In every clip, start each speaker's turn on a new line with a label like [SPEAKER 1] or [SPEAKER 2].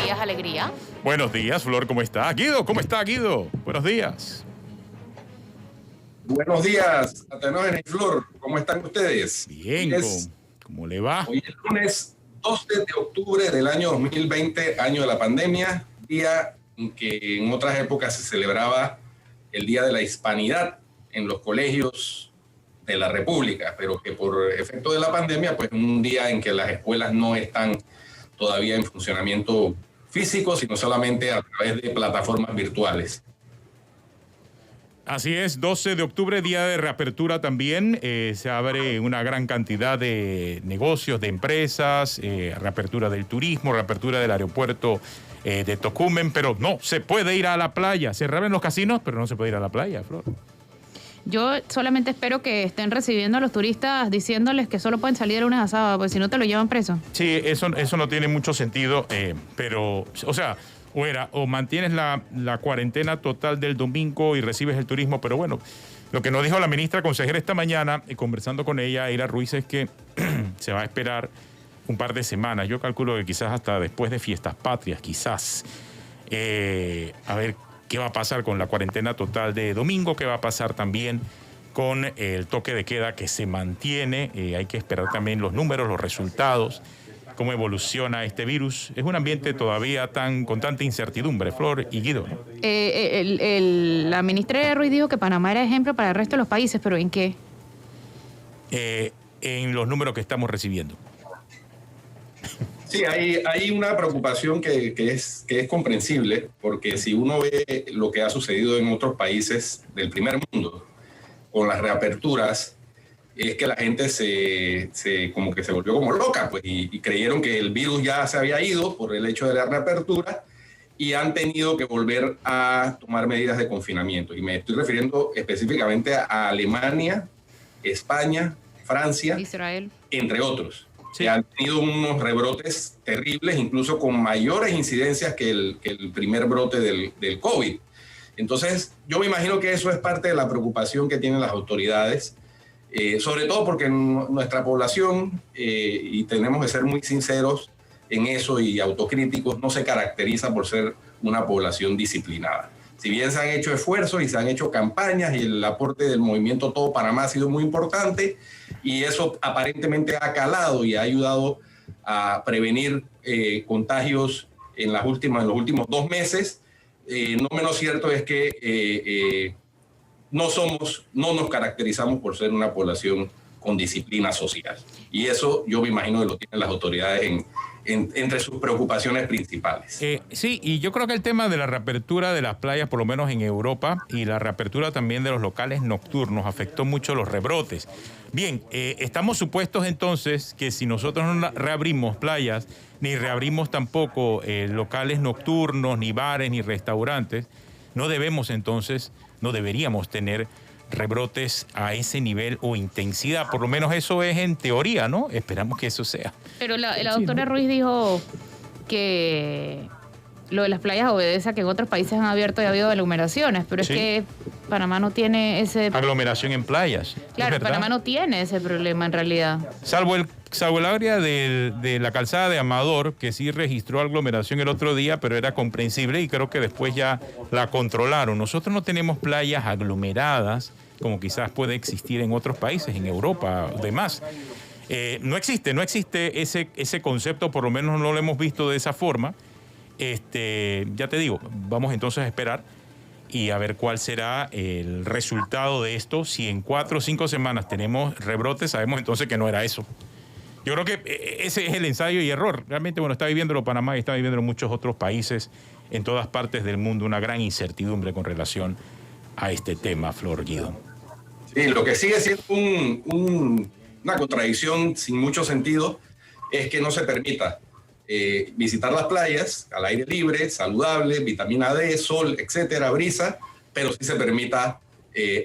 [SPEAKER 1] días, Alegría.
[SPEAKER 2] Buenos días, Flor, ¿cómo está? Guido, ¿cómo está, Guido? Buenos días.
[SPEAKER 3] Buenos días, Atenógenes y Flor, ¿cómo están ustedes?
[SPEAKER 2] Bien, ¿cómo le va?
[SPEAKER 3] Hoy es lunes 12 de octubre del año 2020, año de la pandemia, día en que en otras épocas se celebraba el Día de la Hispanidad en los colegios de la República, pero que por efecto de la pandemia, pues un día en que las escuelas no están todavía en funcionamiento físico, sino solamente a través de plataformas virtuales.
[SPEAKER 2] Así es, 12 de octubre, día de reapertura también. Se abre una gran cantidad de negocios, de empresas, reapertura del turismo, reapertura del aeropuerto de Tocumen, pero no se puede ir a la playa. Se reabren los casinos, pero no se puede ir a la playa, Flor.
[SPEAKER 1] Yo solamente espero que estén recibiendo a los turistas diciéndoles que solo pueden salir de lunes a sábado, porque si no te lo llevan preso.
[SPEAKER 2] Sí, eso no tiene mucho sentido, pero, o sea, o mantienes la cuarentena total del domingo y recibes el turismo, pero bueno, lo que nos dijo la ministra consejera esta mañana, conversando con ella, Eira Ruiz, es que se va a esperar un par de semanas. Yo calculo que quizás hasta después de fiestas patrias, quizás. A ver qué va a pasar con la cuarentena total de domingo, qué va a pasar también con el toque de queda que se mantiene. Hay que esperar también los números, los resultados, cómo evoluciona este virus. Es un ambiente todavía con tanta incertidumbre, Flor y Guido, ¿no?
[SPEAKER 1] La ministra Ruiz dijo que Panamá era ejemplo para el resto de los países, ¿pero en qué?
[SPEAKER 2] En los números que estamos recibiendo.
[SPEAKER 3] Sí, hay una preocupación que es comprensible, porque si uno ve lo que ha sucedido en otros países del primer mundo con las reaperturas, es que la gente como que se volvió como loca, pues, y creyeron que el virus ya se había ido por el hecho de la reapertura y han tenido que volver a tomar medidas de confinamiento. Y me estoy refiriendo específicamente a Alemania, España, Francia,
[SPEAKER 1] Israel,
[SPEAKER 3] entre otros.
[SPEAKER 2] Sí.
[SPEAKER 3] Que han tenido unos rebrotes terribles, incluso con mayores incidencias que el primer brote del COVID. Entonces, yo me imagino que eso es parte de la preocupación que tienen las autoridades, sobre todo porque nuestra población, y tenemos que ser muy sinceros en eso y autocríticos, no se caracteriza por ser una población disciplinada. Si bien se han hecho esfuerzos y se han hecho campañas y el aporte del movimiento Todo Panamá ha sido muy importante y eso aparentemente ha calado y ha ayudado a prevenir contagios en los últimos 2 meses, no menos cierto es que no nos caracterizamos por ser una población con disciplina social. Y eso yo me imagino que lo tienen las autoridades entre sus preocupaciones principales.
[SPEAKER 2] Sí, y yo creo que el tema de la reapertura de las playas, por lo menos en Europa, y la reapertura también de los locales nocturnos afectó mucho los rebrotes. Bien, estamos supuestos entonces que si nosotros no reabrimos playas, ni reabrimos tampoco locales nocturnos, ni bares, ni restaurantes, no deberíamos tener rebrotes a ese nivel o intensidad. Por lo menos eso es en teoría, ¿no? Esperamos que eso sea.
[SPEAKER 1] Pero la doctora Ruiz dijo que lo de las playas obedece a que en otros países han abierto y ha habido aglomeraciones, pero
[SPEAKER 2] Sí.
[SPEAKER 1] es que Panamá no tiene ese...
[SPEAKER 2] Aglomeración en playas.
[SPEAKER 1] Claro, Panamá no tiene ese problema en realidad.
[SPEAKER 2] Salvo el área de la calzada de Amador, que sí registró aglomeración el otro día, pero era comprensible y creo que después ya la controlaron. Nosotros no tenemos playas aglomeradas, como quizás puede existir en otros países, en Europa, demás. No existe ese concepto, por lo menos no lo hemos visto de esa forma. Ya te digo, vamos entonces a esperar y a ver cuál será el resultado de esto. Si en 4 o 5 semanas tenemos rebrotes, sabemos entonces que no era eso. Yo creo que ese es el ensayo y error. Realmente, bueno, está viviéndolo Panamá y está viviéndolo muchos otros países en todas partes del mundo, una gran incertidumbre con relación a este tema, Flor, Guido.
[SPEAKER 3] Sí, lo que sigue siendo una contradicción sin mucho sentido es que no se permita visitar las playas al aire libre, saludable, vitamina D, sol, etcétera, brisa, pero sí se permita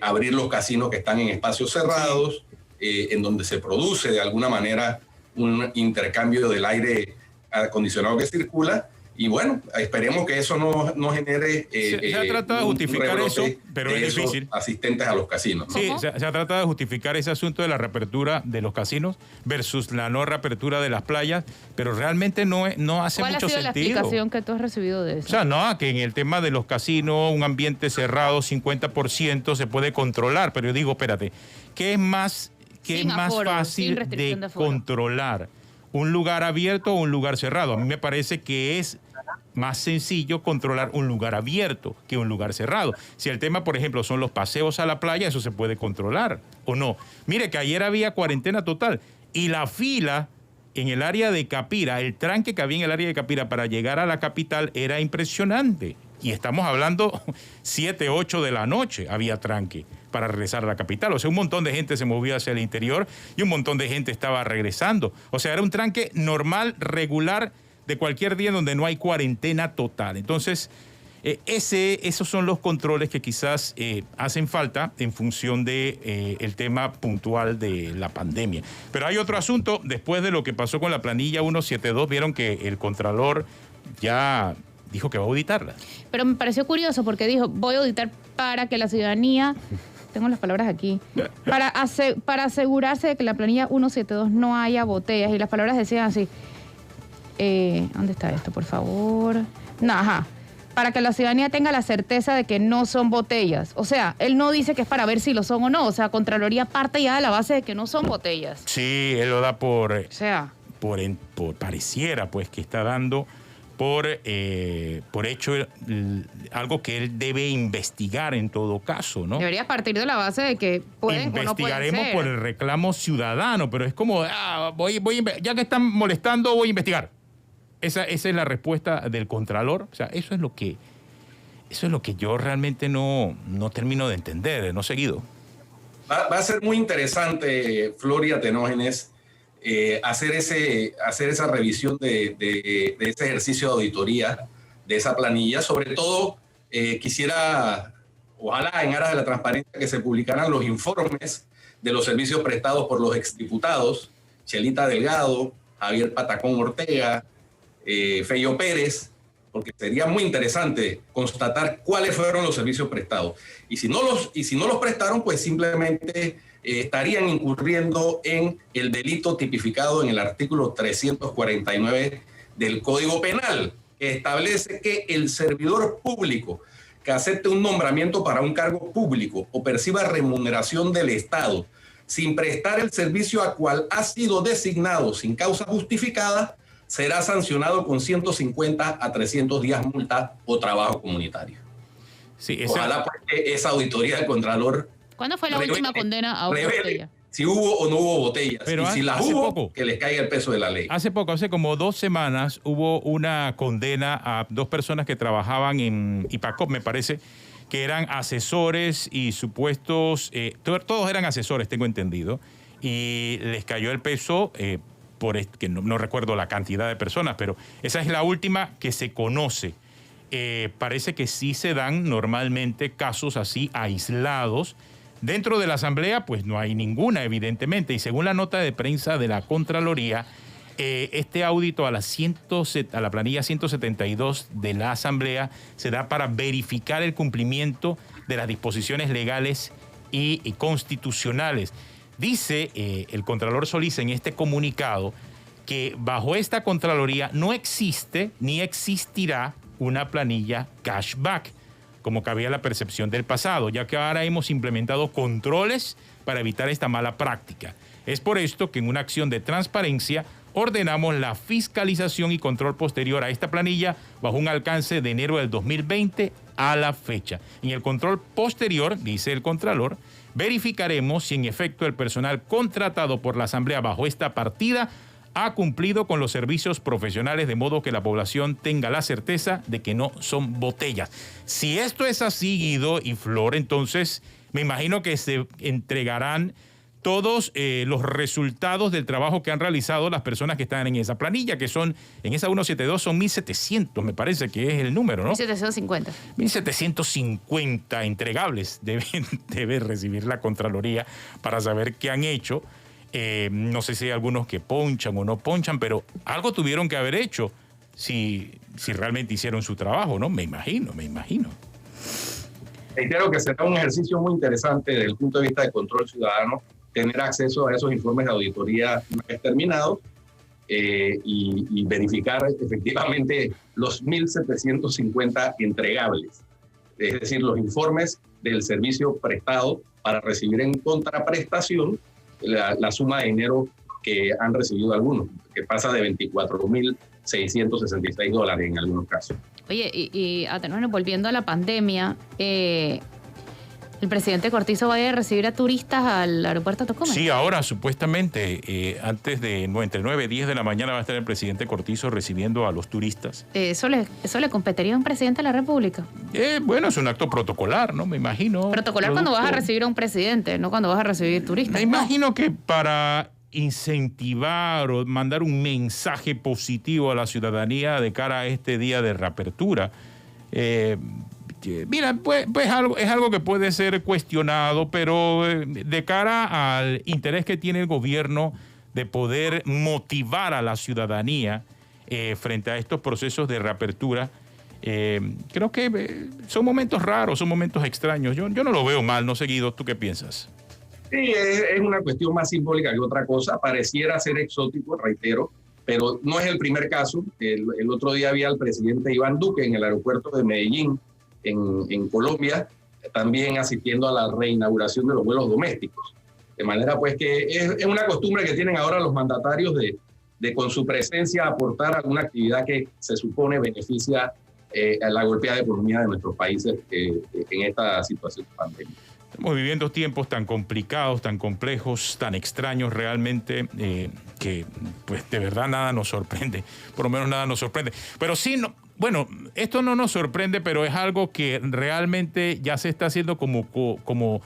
[SPEAKER 3] abrir los casinos que están en espacios cerrados, en donde se produce de alguna manera un intercambio del aire acondicionado que circula Y bueno, esperemos que eso no genere...
[SPEAKER 2] se ha tratado de justificar eso, pero es difícil.
[SPEAKER 3] Asistentes a los casinos, ¿no?
[SPEAKER 2] Sí, se ha tratado de justificar ese asunto de la reapertura de los casinos versus la no reapertura de las playas, pero realmente no hace mucho sentido.
[SPEAKER 1] ¿Cuál ha sido la explicación que tú has recibido de eso?
[SPEAKER 2] O sea, no, que en el tema de los casinos, un ambiente cerrado, 50% se puede controlar, pero yo digo, espérate, ¿qué es más fácil de controlar? ¿Un lugar abierto o un lugar cerrado? A mí me parece que es más sencillo controlar un lugar abierto que un lugar cerrado. Si el tema, por ejemplo, son los paseos a la playa, eso se puede controlar, ¿o no? Mire que ayer había cuarentena total y la fila en el área de Capira, el tranque que había en el área de Capira para llegar a la capital era impresionante. Y estamos hablando 7, 8 de la noche, había tranque para regresar a la capital. O sea, un montón de gente se movía hacia el interior y un montón de gente estaba regresando. O sea, era un tranque normal, regular, de cualquier día donde no hay cuarentena total. Entonces, esos son los controles que quizás hacen falta en función de el tema puntual de la pandemia. Pero hay otro asunto, después de lo que pasó con la planilla 172, vieron que el Contralor ya dijo que va a auditarla.
[SPEAKER 1] Pero me pareció curioso porque dijo, voy a auditar para que la ciudadanía, tengo las palabras aquí, para asegurarse de que en la planilla 172 no haya botellas. Y las palabras decían así, ¿dónde está esto, por favor? No, ajá. Para que la ciudadanía tenga la certeza de que no son botellas. O sea, él no dice que es para ver si lo son o no. O sea, Contraloría parte ya de la base de que no son botellas.
[SPEAKER 2] Sí, él lo da por
[SPEAKER 1] pareciera,
[SPEAKER 2] pues, que está dando por hecho algo que él debe investigar en todo caso, ¿no?
[SPEAKER 1] Debería partir de la base de que pueden o no pueden
[SPEAKER 2] investigaremos
[SPEAKER 1] ser.
[SPEAKER 2] por el reclamo ciudadano, pero es como, ya que están molestando, voy a investigar. Esa es la respuesta del Contralor. O sea, eso es lo que yo realmente no termino de entender, no seguido.
[SPEAKER 3] Va a ser muy interesante, Floria Tenógenes, hacer esa revisión de ese ejercicio de auditoría, de esa planilla. Sobre todo, quisiera, ojalá en aras de la transparencia, que se publicaran los informes de los servicios prestados por los exdiputados, Chelita Delgado, Javier Patacón Ortega, Feyo Pérez, porque sería muy interesante constatar cuáles fueron los servicios prestados. Y si no los prestaron, pues simplemente estarían incurriendo en el delito tipificado en el artículo 349 del Código Penal, que establece que el servidor público que acepte un nombramiento para un cargo público o perciba remuneración del Estado sin prestar el servicio a cual ha sido designado sin causa justificada, será sancionado con 150 a 300 días multa o trabajo comunitario.
[SPEAKER 2] Sí,
[SPEAKER 3] ojalá porque esa auditoría del Contralor...
[SPEAKER 1] ¿Cuándo fue la última condena a una botella?
[SPEAKER 3] Si hubo o no hubo botellas.
[SPEAKER 2] Pero
[SPEAKER 3] y si las hubo, que les caiga el peso de la ley.
[SPEAKER 2] Hace como 2 semanas, hubo una condena a 2 personas que trabajaban en IPACOP, me parece, que eran asesores y supuestos... todos eran asesores, tengo entendido, y les cayó el peso... que no recuerdo la cantidad de personas, pero esa es la última que se conoce. Parece que sí se dan normalmente casos así aislados. Dentro de la Asamblea, pues no hay ninguna, evidentemente. Y según la nota de prensa de la Contraloría, este audito a la planilla 172 de la Asamblea se da para verificar el cumplimiento de las disposiciones legales y constitucionales. Dice el Contralor Solís en este comunicado que bajo esta Contraloría no existe ni existirá una planilla cashback, como cabía la percepción del pasado, ya que ahora hemos implementado controles para evitar esta mala práctica. Es por esto que en una acción de transparencia ordenamos la fiscalización y control posterior a esta planilla bajo un alcance de enero del 2020 a la fecha. En el control posterior, dice el Contralor, verificaremos si en efecto el personal contratado por la Asamblea bajo esta partida ha cumplido con los servicios profesionales de modo que la población tenga la certeza de que no son botellas. Si esto es así, Guido y Flor, entonces me imagino que se entregarán todos los resultados del trabajo que han realizado las personas que están en esa planilla, que son, en esa 172 son 1.700, me parece que es el número, ¿no?
[SPEAKER 1] 1.750.
[SPEAKER 2] 1.750 entregables debe recibir la Contraloría para saber qué han hecho. No sé si hay algunos que ponchan o no ponchan, pero algo tuvieron que haber hecho. Si si realmente hicieron su trabajo, ¿no? Me imagino.
[SPEAKER 3] Creo que será un ejercicio muy interesante desde el punto de vista de control ciudadano, tener acceso a esos informes de auditoría una vez terminados y verificar efectivamente los 1.750 entregables, es decir, los informes del servicio prestado para recibir en contraprestación la suma de dinero que han recibido algunos, que pasa de $24,666 en algunos casos.
[SPEAKER 1] Oye, y atenuando, volviendo a la pandemia, el presidente Cortizo va a recibir a turistas al aeropuerto de Tocumen.
[SPEAKER 2] Sí, ahora supuestamente, antes de entre 9 y 10 de la mañana va a estar el presidente Cortizo recibiendo a los turistas.
[SPEAKER 1] ¿Eso le competiría a un presidente de la República?
[SPEAKER 2] Bueno, es un acto protocolar, ¿no? Me imagino.
[SPEAKER 1] Protocolar cuando vas a recibir a un presidente, no cuando vas a recibir turistas.
[SPEAKER 2] Me imagino que para incentivar o mandar un mensaje positivo a la ciudadanía de cara a este día de reapertura. Mira, pues es algo que puede ser cuestionado, pero de cara al interés que tiene el gobierno de poder motivar a la ciudadanía frente a estos procesos de reapertura, creo que son momentos raros, son momentos extraños. Yo no lo veo mal, no seguido. ¿Tú qué piensas?
[SPEAKER 3] Sí, es una cuestión más simbólica que otra cosa. Pareciera ser exótico, reitero, pero no es el primer caso. El otro día había al presidente Iván Duque en el aeropuerto de Medellín, en Colombia, también asistiendo a la reinauguración de los vuelos domésticos. De manera pues que es una costumbre que tienen ahora los mandatarios de con su presencia aportar alguna actividad que se supone beneficia a la golpeada economía de nuestros países en esta situación de pandemia.
[SPEAKER 2] Estamos viviendo tiempos tan complicados, tan complejos, tan extraños realmente, que pues de verdad nada nos sorprende, por lo menos nada nos sorprende. Pero sí, bueno, esto no nos sorprende, pero es algo que realmente ya se está haciendo como común,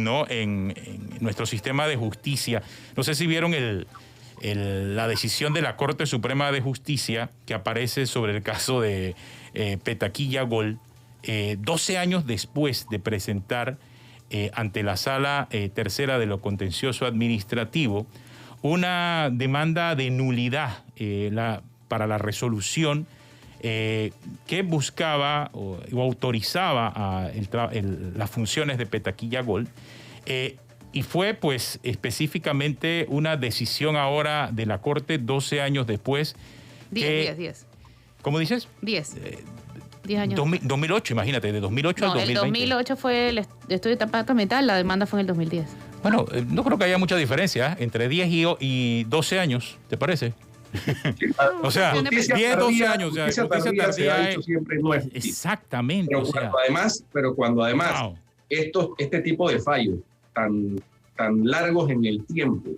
[SPEAKER 2] ¿no? En nuestro sistema de justicia. No sé si vieron la decisión de la Corte Suprema de Justicia que aparece sobre el caso de Petaquilla Gold. 12 años después de presentar ante la Sala Tercera de lo Contencioso Administrativo una demanda de nulidad para la resolución que buscaba o autorizaba las funciones de Petaquilla Gold, y fue pues específicamente una decisión ahora de la Corte 12 años después.
[SPEAKER 1] 10.
[SPEAKER 2] ¿Cómo dices?
[SPEAKER 1] 10 años.
[SPEAKER 2] 2008, imagínate, de 2008 al 2020.
[SPEAKER 1] El 2008 fue el estudio de impacto ambiental, la demanda fue en el 2010.
[SPEAKER 2] Bueno, no creo que haya mucha diferencia entre 10 y 12 años, ¿te parece? O sea, 10, 12 años. O sea,
[SPEAKER 3] justicia tardía siempre no es justicia.
[SPEAKER 2] Exactamente.
[SPEAKER 3] Pero cuando además
[SPEAKER 2] wow,
[SPEAKER 3] este tipo de fallos tan largos en el tiempo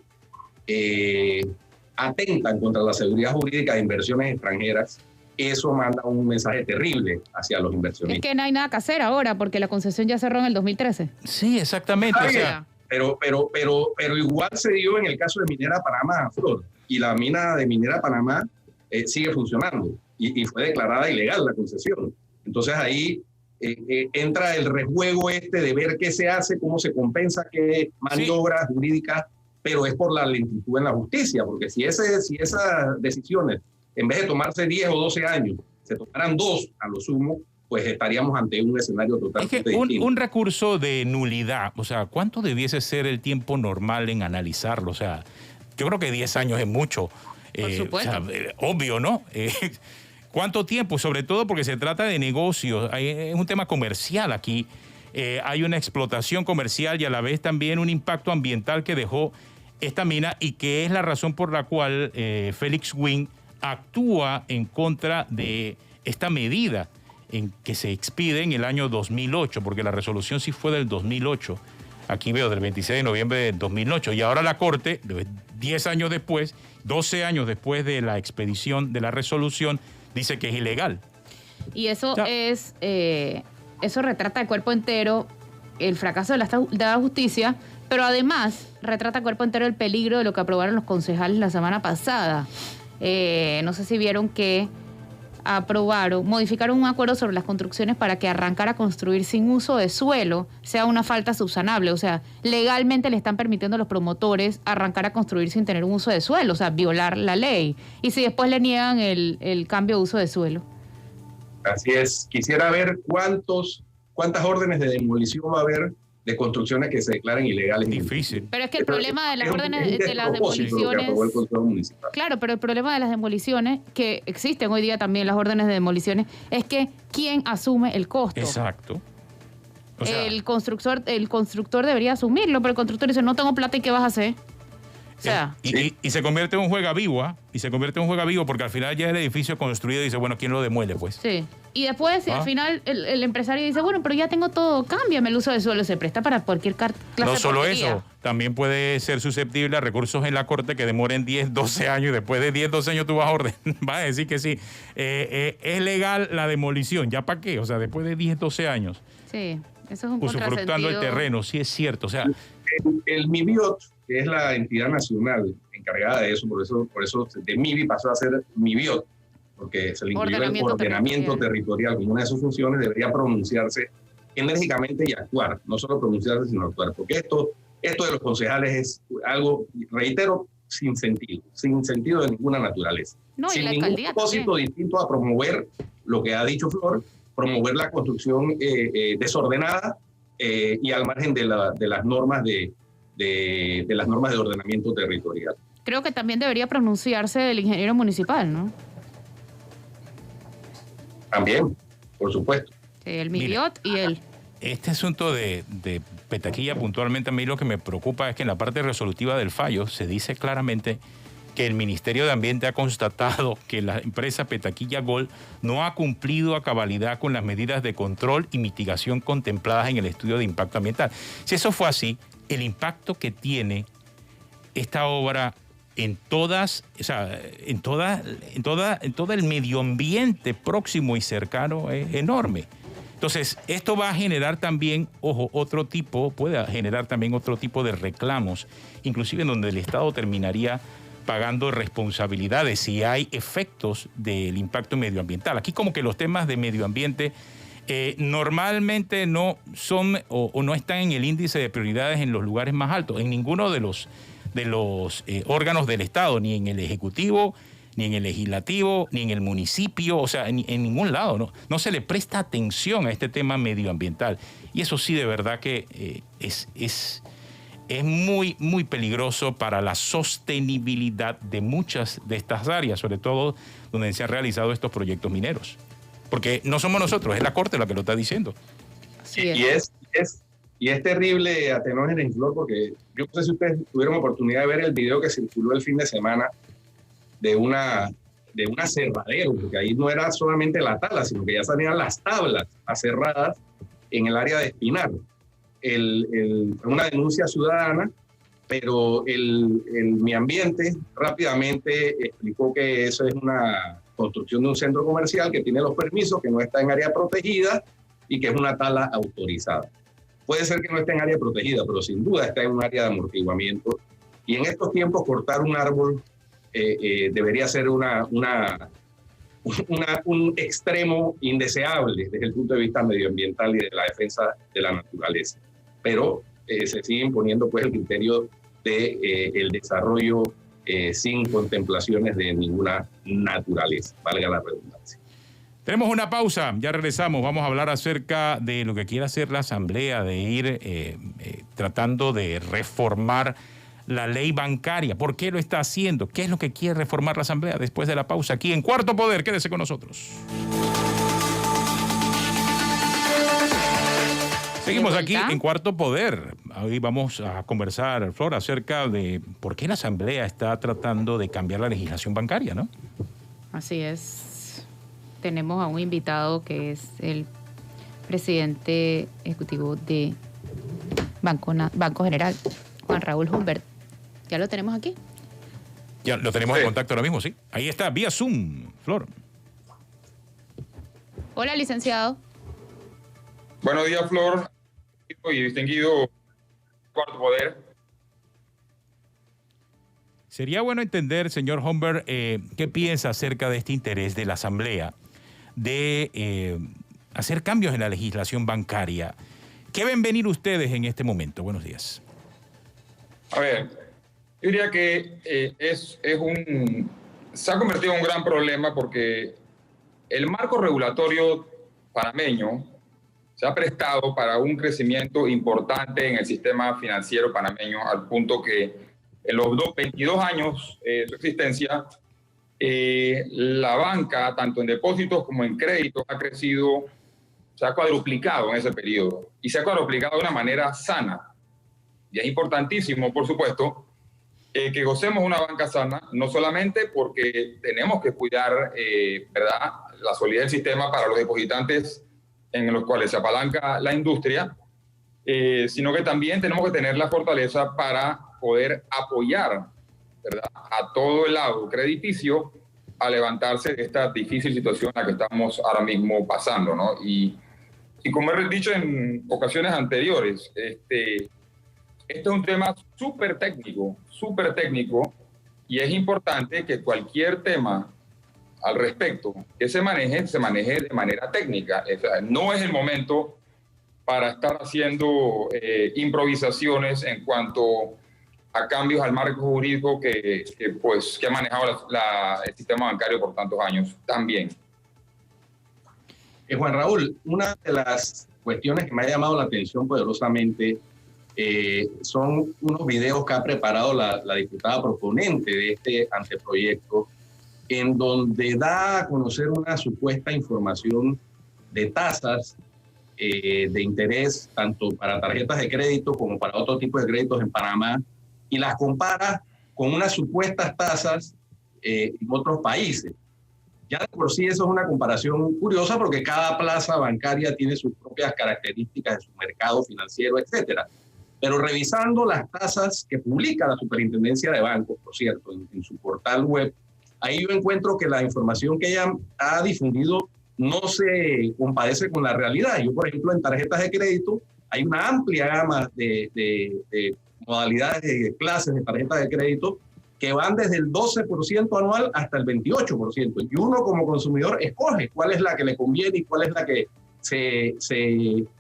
[SPEAKER 3] atentan contra la seguridad jurídica de inversiones extranjeras, eso manda un mensaje terrible hacia los inversionistas.
[SPEAKER 1] Es que no hay nada que hacer ahora porque la concesión ya cerró en el 2013.
[SPEAKER 2] Sí, exactamente. O sea,
[SPEAKER 3] pero igual se dio en el caso de Minera Panamá, Flor, y la mina de Minera Panamá sigue funcionando y fue declarada ilegal la concesión. Entonces ahí entra el rejuego de ver qué se hace, cómo se compensa, qué maniobras jurídicas, pero es por la lentitud en la justicia, porque si esas decisiones, en vez de tomarse 10 o 12 años, se tomaran 2 a lo sumo, pues estaríamos ante un escenario totalmente distinto.
[SPEAKER 2] Un recurso de nulidad, o sea, ¿cuánto debiese ser el tiempo normal en analizarlo? O sea, yo creo que 10 años es mucho.
[SPEAKER 1] Por supuesto.
[SPEAKER 2] O sea, obvio, ¿no? ¿Cuánto tiempo? Sobre todo porque se trata de negocios. Es un tema comercial aquí. Hay una explotación comercial y a la vez también un impacto ambiental que dejó esta mina y que es la razón por la cual Félix Wing actúa en contra de esta medida en que se expide en el año 2008, porque la resolución sí fue del 2008. Aquí veo del 26 de noviembre del 2008. Y ahora la Corte, 10 años después, 12 años después de la expedición de la resolución, dice que es ilegal.
[SPEAKER 1] Y eso eso retrata de cuerpo entero el fracaso de la justicia, pero además retrata de cuerpo entero el peligro de lo que aprobaron los concejales la semana pasada. No sé si vieron que aprobaron, modificaron un acuerdo sobre las construcciones para que arrancar a construir sin uso de suelo sea una falta subsanable. O sea, legalmente le están permitiendo a los promotores arrancar a construir sin tener un uso de suelo, o sea, violar la ley. Y si después le niegan el cambio de uso de suelo.
[SPEAKER 3] Así es. Quisiera ver cuántas órdenes de demolición va a haber de construcciones que se declaren ilegales.
[SPEAKER 2] Difícil.
[SPEAKER 1] Pero es que el problema de las órdenes de las demoliciones... Claro, pero el problema de las demoliciones, que existen hoy día también las órdenes de demoliciones, es que ¿quién asume el costo?
[SPEAKER 2] Exacto. O sea,
[SPEAKER 1] el constructor debería asumirlo, pero el constructor dice, no tengo plata, ¿y qué vas a hacer? O sea,
[SPEAKER 2] y se convierte en un juega vivo, y se convierte en un juega vivo porque al final ya el edificio construido dice, bueno, ¿quién lo demuele, pues?
[SPEAKER 1] Sí. Y después, al final, el empresario dice, bueno, pero ya tengo todo, cámbiame el uso de suelo, se presta para cualquier clase
[SPEAKER 2] No
[SPEAKER 1] de
[SPEAKER 2] solo
[SPEAKER 1] porquería.
[SPEAKER 2] eso, también puede ser susceptible a recursos en la corte que demoren 10, 12 años y después de 10, 12 años tú vas a decir que sí. Es legal la demolición, ¿ya para qué? O sea, después de 10, 12 años.
[SPEAKER 1] Sí, eso es un
[SPEAKER 2] Usufructuando el terreno, sí es cierto. O sea,
[SPEAKER 3] el MIBIOT, que es la entidad nacional encargada de eso, por eso de MIBI pasó a ser MIBIOT, porque se le incluyó el ordenamiento territorial como una de sus funciones, debería pronunciarse enérgicamente y actuar, no solo pronunciarse, sino actuar, porque esto de los concejales es algo, reitero, sin sentido de ninguna naturaleza.
[SPEAKER 1] No,
[SPEAKER 3] sin
[SPEAKER 1] y la
[SPEAKER 3] ningún
[SPEAKER 1] alcaldía
[SPEAKER 3] propósito
[SPEAKER 1] también.
[SPEAKER 3] distinto a promover lo que ha dicho Flor, promover la construcción desordenada y al margen de las normas de las normas de ordenamiento territorial.
[SPEAKER 1] Creo que también debería pronunciarse el ingeniero municipal, ¿no?
[SPEAKER 3] También, por supuesto.
[SPEAKER 1] Sí, el MIBIOT y él.
[SPEAKER 2] Este asunto de Petaquilla puntualmente, a mí lo que me preocupa es que en la parte resolutiva del fallo se dice claramente que el Ministerio de Ambiente ha constatado que la empresa Petaquilla Gold no ha cumplido a cabalidad con las medidas de control y mitigación contempladas en el estudio de impacto ambiental. Si eso fue así, el impacto que tiene esta obra en todo el medio ambiente próximo y cercano es enorme. Entonces, esto va a generar también, puede generar también otro tipo de reclamos, inclusive en donde el Estado terminaría pagando responsabilidades si hay efectos del impacto medioambiental. Aquí como que los temas de medio ambiente normalmente no son o no están en el índice de prioridades en los lugares más altos, en ninguno de los órganos del Estado, ni en el Ejecutivo, ni en el Legislativo, ni en el municipio, o sea, en ningún lado, no se le presta atención a este tema medioambiental. Y eso sí, de verdad que es muy, muy peligroso para la sostenibilidad de muchas de estas áreas, sobre todo donde se han realizado estos proyectos mineros. Porque no somos nosotros, es la Corte la que lo está diciendo.
[SPEAKER 1] Sí,
[SPEAKER 3] y es terrible, Atenógenes y Flor, porque yo no sé si ustedes tuvieron oportunidad de ver el video que circuló el fin de semana de un aserradero, porque ahí no era solamente la tala, sino que ya salían las tablas aserradas en el área de Espinar. Una denuncia ciudadana, pero el Mi Ambiente rápidamente explicó que eso es una construcción de un centro comercial que tiene los permisos, que no está en área protegida y que es una tala autorizada. Puede ser que no esté en área protegida, pero sin duda está en un área de amortiguamiento. Y en estos tiempos cortar un árbol debería ser un extremo indeseable desde el punto de vista medioambiental y de la defensa de la naturaleza. Pero se sigue imponiendo pues el criterio de el desarrollo sin contemplaciones de ninguna naturaleza, valga la redundancia.
[SPEAKER 2] Tenemos una pausa, ya regresamos, vamos a hablar acerca de lo que quiere hacer la Asamblea, de ir tratando de reformar la ley bancaria. ¿Por qué lo está haciendo? ¿Qué es lo que quiere reformar la Asamblea? Después de la pausa, aquí en Cuarto Poder, quédese con nosotros. Seguimos aquí en Cuarto Poder. Hoy vamos a conversar, Flor, acerca de por qué la Asamblea está tratando de cambiar la legislación bancaria, ¿no?
[SPEAKER 1] Así es. Tenemos a un invitado que es el presidente ejecutivo de Banco General, Juan Raúl Humbert. ¿Ya lo tenemos aquí?
[SPEAKER 2] Ya lo tenemos en contacto ahora mismo, sí. Ahí está, vía Zoom, Flor.
[SPEAKER 1] Hola, licenciado.
[SPEAKER 4] Buenos días, Flor, y distinguido Cuarto Poder.
[SPEAKER 2] Sería bueno entender, señor Humbert, qué piensa acerca de este interés de la Asamblea de hacer cambios en la legislación bancaria. ¿Qué ven venir ustedes en este momento? Buenos días.
[SPEAKER 4] A ver, yo diría que se ha convertido en un gran problema porque el marco regulatorio panameño se ha prestado para un crecimiento importante en el sistema financiero panameño, al punto que en los 22 años de su existencia, la banca, tanto en depósitos como en créditos, ha crecido, se ha cuadruplicado en ese periodo, y se ha cuadruplicado de una manera sana. Y es importantísimo, por supuesto, que gocemos de una banca sana, no solamente porque tenemos que cuidar, ¿verdad?, la solidez del sistema para los depositantes en los cuales se apalanca la industria, sino que también tenemos que tener la fortaleza para poder apoyar, ¿verdad?, a todo el lado crediticio a levantarse de esta difícil situación en la que estamos ahora mismo pasando, ¿no? Y como he dicho en ocasiones anteriores, este es un tema súper técnico, y es importante que cualquier tema al respecto que se maneje de manera técnica. O sea, no es el momento para estar haciendo improvisaciones en cuanto a cambios al marco jurídico que ha manejado el sistema bancario por tantos años también.
[SPEAKER 3] Juan Raúl, una de las cuestiones que me ha llamado la atención poderosamente son unos videos que ha preparado la diputada proponente de este anteproyecto, en donde da a conocer una supuesta información de tasas de interés, tanto para tarjetas de crédito como para otro tipo de créditos en Panamá, y las compara con unas supuestas tasas en otros países. Ya de por sí eso es una comparación curiosa porque cada plaza bancaria tiene sus propias características de su mercado financiero, etcétera. Pero revisando las tasas que publica la Superintendencia de Bancos, por cierto, en su portal web, ahí yo encuentro que la información que ella ha difundido no se compadece con la realidad. Yo, por ejemplo, en tarjetas de crédito hay una amplia gama de modalidades de clases de tarjetas de crédito que van desde el 12% anual hasta el 28%. Y uno como consumidor escoge cuál es la que le conviene y cuál es la que se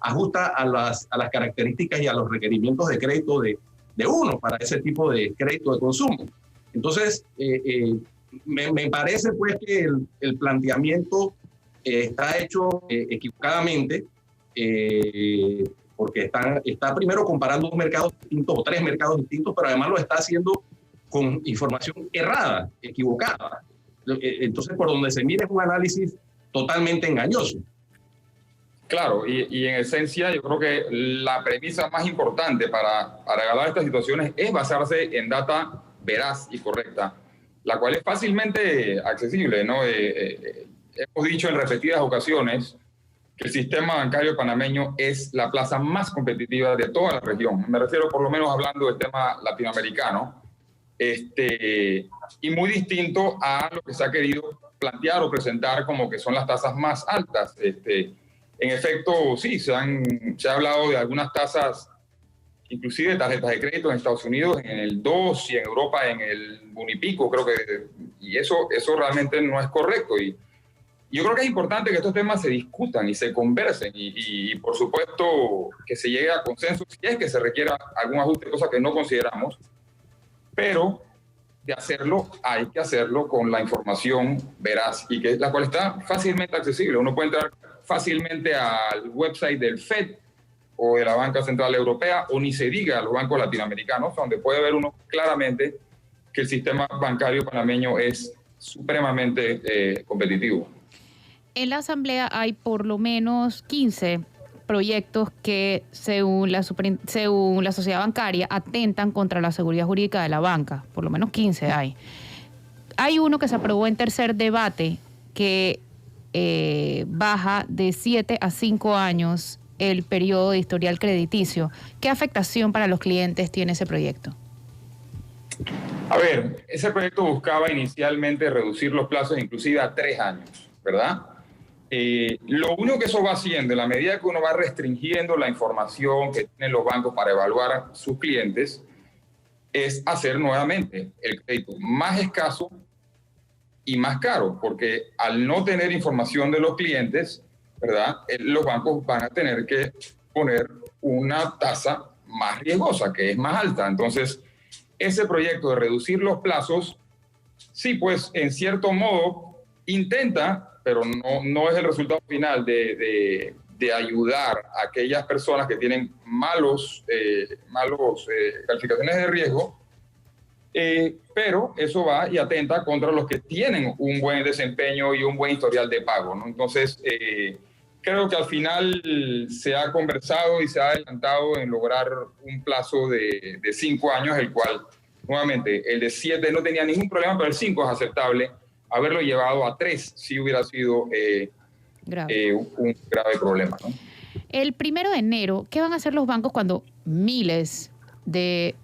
[SPEAKER 3] ajusta a las características y a los requerimientos de crédito de uno para ese tipo de crédito de consumo. Entonces, me parece pues que el planteamiento está hecho equivocadamente, porque está primero comparando dos mercados distintos o tres mercados distintos, pero además lo está haciendo con información errada, equivocada. Entonces, por donde se mire es un análisis totalmente engañoso.
[SPEAKER 4] Claro, y en esencia yo creo que la premisa más importante para evaluar estas situaciones es basarse en data veraz y correcta, la cual es fácilmente accesible, ¿no? Hemos dicho en repetidas ocasiones que el sistema bancario panameño es la plaza más competitiva de toda la región. Me refiero por lo menos hablando del tema latinoamericano, y muy distinto a lo que se ha querido plantear o presentar como que son las tasas más altas. En efecto, sí, se ha hablado de algunas tasas, inclusive de tarjetas de crédito en Estados Unidos en el 2 y en Europa en el 1 y pico, creo que, y eso realmente no es correcto. Y yo creo que es importante que estos temas se discutan y se conversen y por supuesto que se llegue a consenso si es que se requiera algún ajuste, cosa que no consideramos, pero de hacerlo hay que hacerlo con la información veraz y que la cual está fácilmente accesible. Uno puede entrar fácilmente al website del FED o de la Banca Central Europea, o ni se diga a los bancos latinoamericanos, donde puede ver uno claramente que el sistema bancario panameño es supremamente competitivo.
[SPEAKER 1] En la Asamblea hay por lo menos 15 proyectos que, según la sociedad bancaria, atentan contra la seguridad jurídica de la banca. Por lo menos 15 hay. Hay uno que se aprobó en tercer debate que baja de 7 a 5 años el periodo de historial crediticio. ¿Qué afectación para los clientes tiene ese proyecto?
[SPEAKER 4] A ver, ese proyecto buscaba inicialmente reducir los plazos inclusive a 3 años, ¿verdad? Lo único que eso va haciendo, en la medida que uno va restringiendo la información que tienen los bancos para evaluar a sus clientes, es hacer nuevamente el crédito más escaso y más caro, porque al no tener información de los clientes, ¿verdad? Los bancos van a tener que poner una tasa más riesgosa, que es más alta. Entonces, ese proyecto de reducir los plazos, sí, pues en cierto modo intenta, pero no es el resultado final de ayudar a aquellas personas que tienen malos calificaciones de riesgo, pero eso va y atenta contra los que tienen un buen desempeño y un buen historial de pago, ¿no? Entonces, creo que al final se ha conversado y se ha adelantado en lograr un plazo de 5 años, el cual, nuevamente, el de 7 no tenía ningún problema, pero el 5 es aceptable. Haberlo llevado a 3 sí hubiera sido un grave problema, ¿no?
[SPEAKER 1] El 1 de enero, ¿qué van a hacer los bancos cuando miles de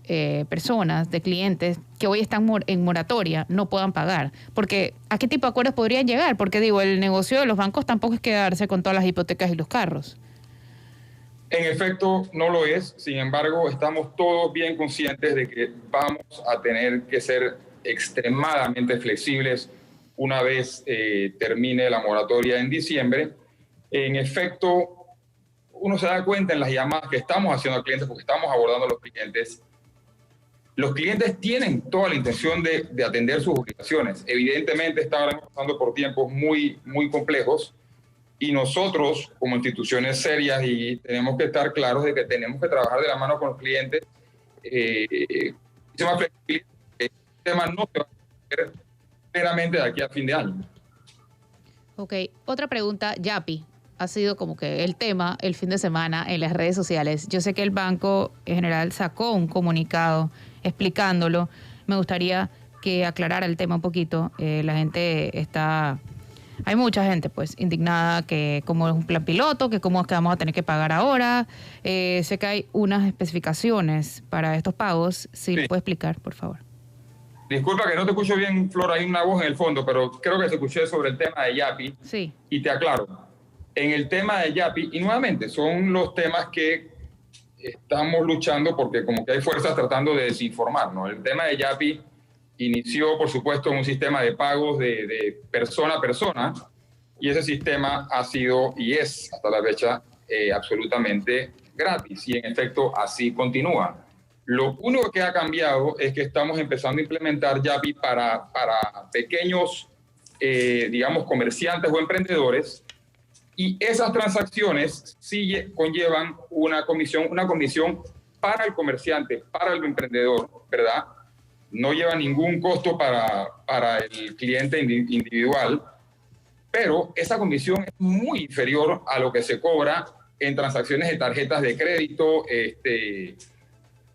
[SPEAKER 1] personas, de clientes que hoy están en moratoria no puedan pagar? Porque ¿a qué tipo de acuerdos podrían llegar? Porque digo, el negocio de los bancos tampoco es quedarse con todas las hipotecas y los carros.
[SPEAKER 4] En efecto, no lo es. Sin embargo, estamos todos bien conscientes de que vamos a tener que ser extremadamente flexibles una vez termine la moratoria en diciembre. En efecto, uno se da cuenta en las llamadas que estamos haciendo a clientes, porque estamos abordando a los clientes tienen toda la intención de atender sus obligaciones. Evidentemente están pasando por tiempos muy, muy complejos y nosotros como instituciones serias y tenemos que estar claros de que tenemos que trabajar de la mano con los clientes. El tema no se va a hacer plenamente de aquí a fin de año.
[SPEAKER 1] Ok, otra pregunta, Yapi. Ha sido como que el tema el fin de semana en las redes sociales. Yo sé que el Banco en general sacó un comunicado explicándolo. Me gustaría que aclarara el tema un poquito. La gente está... Hay mucha gente pues indignada que como es un plan piloto, que cómo es que vamos a tener que pagar ahora. Sé que hay unas especificaciones para estos pagos. Si lo puede explicar, por favor.
[SPEAKER 4] Disculpa que no te escucho bien, Flor, hay una voz en el fondo, pero creo que te escuché sobre el tema de Yapi.
[SPEAKER 1] Sí.
[SPEAKER 4] Y te aclaro. En el tema de Yapi, y nuevamente son los temas que estamos luchando porque como que hay fuerzas tratando de desinformar, ¿no? El tema de Yapi inició, por supuesto, en un sistema de pagos de persona a persona y ese sistema ha sido y es hasta la fecha absolutamente gratis y en efecto así continúa. Lo único que ha cambiado es que estamos empezando a implementar Yapi para pequeños, digamos, comerciantes o emprendedores. Y esas transacciones sí conllevan una comisión para el comerciante, para el emprendedor, ¿verdad? No lleva ningún costo para el cliente individual, pero esa comisión es muy inferior a lo que se cobra en transacciones de tarjetas de crédito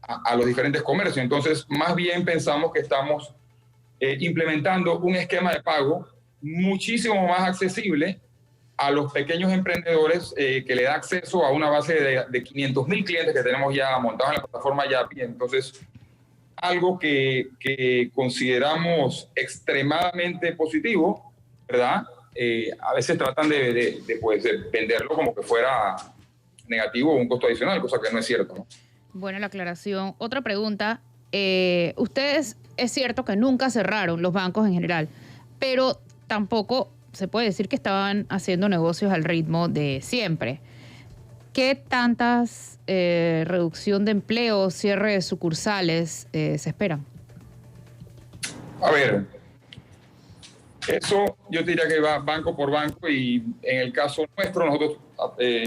[SPEAKER 4] a los diferentes comercios. Entonces, más bien pensamos que estamos implementando un esquema de pago muchísimo más accesible a los pequeños emprendedores que le da acceso a una base de 500,000 clientes que tenemos ya montados en la plataforma Yapi. Entonces, algo que consideramos extremadamente positivo, ¿verdad? A veces tratan de venderlo como que fuera negativo o un costo adicional, cosa que no es cierto, ¿no?
[SPEAKER 1] Bueno, la aclaración. Otra pregunta. Ustedes, es cierto que nunca cerraron los bancos en general, pero tampoco se puede decir que estaban haciendo negocios al ritmo de siempre. ¿Qué tantas reducción de empleo, cierre de sucursales se esperan?
[SPEAKER 4] A ver, eso yo diría que va banco por banco y en el caso nuestro nosotros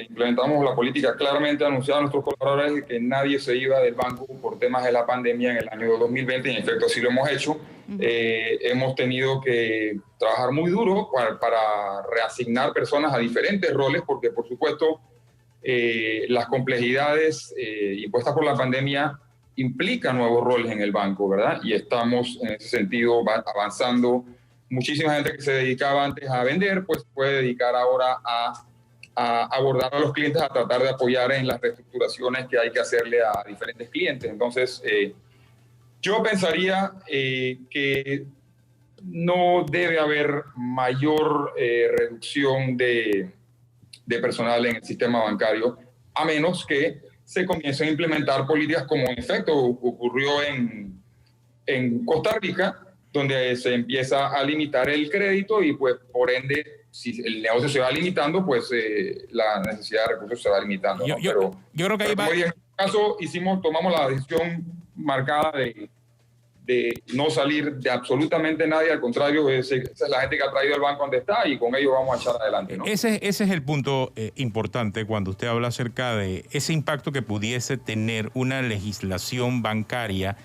[SPEAKER 4] implementamos la política claramente anunciada a nuestros colaboradores de que nadie se iba del banco por temas de la pandemia en el año 2020 y en efecto así lo hemos hecho. Hemos tenido que trabajar muy duro para reasignar personas a diferentes roles porque por supuesto las complejidades impuestas por la pandemia implican nuevos roles en el banco, ¿verdad? Y estamos en ese sentido avanzando. Muchísima gente que se dedicaba antes a vender, pues puede dedicar ahora a abordar a los clientes, a tratar de apoyar en las reestructuraciones que hay que hacerle a diferentes clientes. Entonces, yo pensaría que no debe haber mayor reducción de personal en el sistema bancario, a menos que se comiencen a implementar políticas como en efecto ocurrió en Costa Rica, donde se empieza a limitar el crédito y pues por ende, si el negocio se va limitando, pues la necesidad de recursos se va limitando, ¿no?
[SPEAKER 2] Yo creo que ahí va...
[SPEAKER 4] En este caso tomamos la decisión marcada de no salir de absolutamente nadie, al contrario, esa es la gente que ha traído el banco donde está y con ello vamos a echar adelante, ¿no?
[SPEAKER 2] Ese es el punto importante cuando usted habla acerca de ese impacto que pudiese tener una legislación bancaria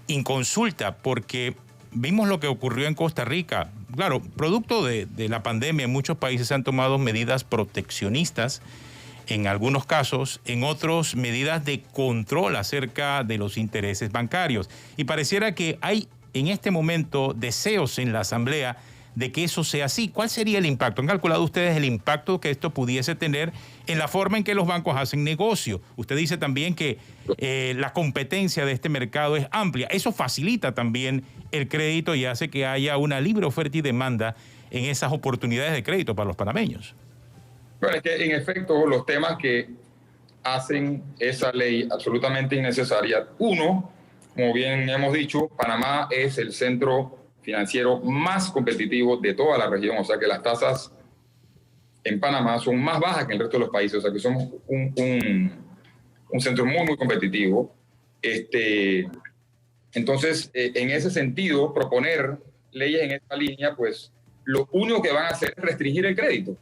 [SPEAKER 2] inconsulta, porque vimos lo que ocurrió en Costa Rica. Claro, producto de la pandemia, en muchos países se han tomado medidas proteccionistas, en algunos casos, en otros medidas de control acerca de los intereses bancarios. Y pareciera que hay en este momento deseos en la Asamblea de que eso sea así. ¿Cuál sería el impacto? ¿Han calculado ustedes el impacto que esto pudiese tener en la forma en que los bancos hacen negocio? Usted dice también que la competencia de este mercado es amplia. Eso facilita también el crédito y hace que haya una libre oferta y demanda en esas oportunidades de crédito para los panameños.
[SPEAKER 4] Bueno, es que en efecto los temas que hacen esa ley absolutamente innecesaria. Uno, como bien hemos dicho, Panamá es el centro financiero más competitivo de toda la región, o sea que las tasas en Panamá son más bajas que en el resto de los países, o sea que somos un centro muy, muy competitivo. Entonces, en ese sentido, proponer leyes en esta línea, pues lo único que van a hacer es restringir el crédito.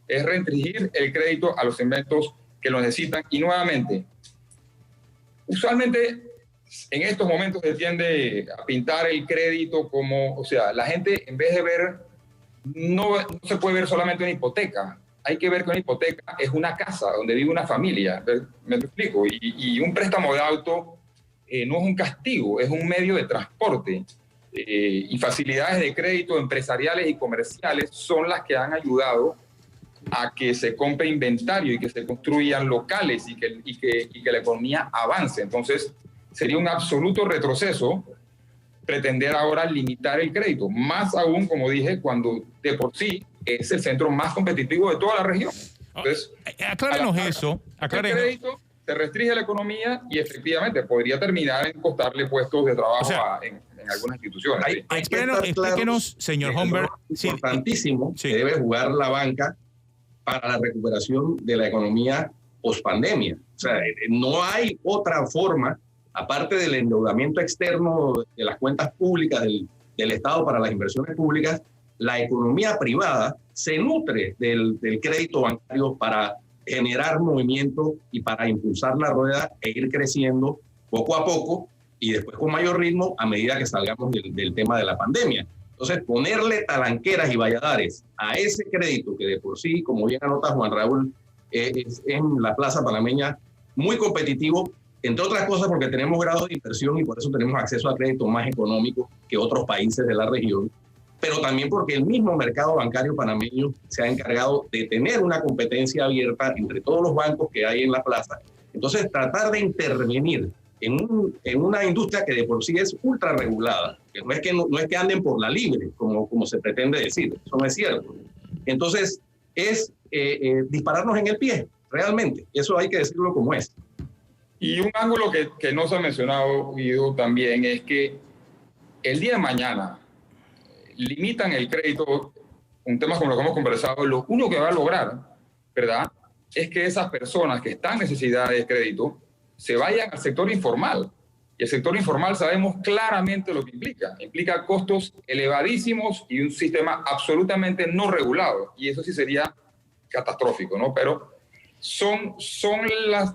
[SPEAKER 4] Es restringir el crédito a los segmentos que lo necesitan. Y nuevamente, usualmente en estos momentos se tiende a pintar el crédito como, o sea, la gente en vez de ver, no se puede ver solamente una hipoteca. Hay que ver que una hipoteca es una casa donde vive una familia. ¿Me explico? Y un préstamo de auto no es un castigo, es un medio de transporte. Y facilidades de crédito empresariales y comerciales son las que han ayudado a que se compre inventario y que se construyan locales y que la economía avance. Entonces, sería un absoluto retroceso pretender ahora limitar el crédito, más aún, como dije, cuando de por sí es el centro más competitivo de toda la región. Entonces,
[SPEAKER 2] aclárenos eso.
[SPEAKER 4] El crédito se restringe la economía y efectivamente podría terminar en costarle puestos de trabajo, o sea, en algunas instituciones.
[SPEAKER 2] Explíquenos, señor Humbert.
[SPEAKER 3] Es importantísimo que debe jugar la banca para la recuperación de la economía post-pandemia. O sea, no hay otra forma, aparte del endeudamiento externo de las cuentas públicas del Estado para las inversiones públicas, la economía privada se nutre del crédito bancario para generar movimiento y para impulsar la rueda e ir creciendo poco a poco y después con mayor ritmo a medida que salgamos del tema de la pandemia. Entonces, ponerle talanqueras y valladares a ese crédito que de por sí, como bien anota Juan Raúl, es en la plaza panameña muy competitivo, entre otras cosas porque tenemos grados de inversión y por eso tenemos acceso a crédito más económico que otros países de la región, pero también porque el mismo mercado bancario panameño se ha encargado de tener una competencia abierta entre todos los bancos que hay en la plaza. Entonces, tratar de intervenir en una industria que de por sí es ultra regulada, que no es que anden por la libre, como se pretende decir, eso no es cierto. Entonces, es dispararnos en el pie, realmente, eso hay que decirlo como es.
[SPEAKER 4] Y un ángulo que no se ha mencionado, Guido, también es que el día de mañana limitan el crédito, un tema como lo que hemos conversado, lo único que va a lograr, ¿verdad?, es que esas personas que están en necesidad de crédito se vayan al sector informal. Y el sector informal sabemos claramente lo que implica. Implica costos elevadísimos y un sistema absolutamente no regulado. Y eso sí sería catastrófico, ¿no? Pero son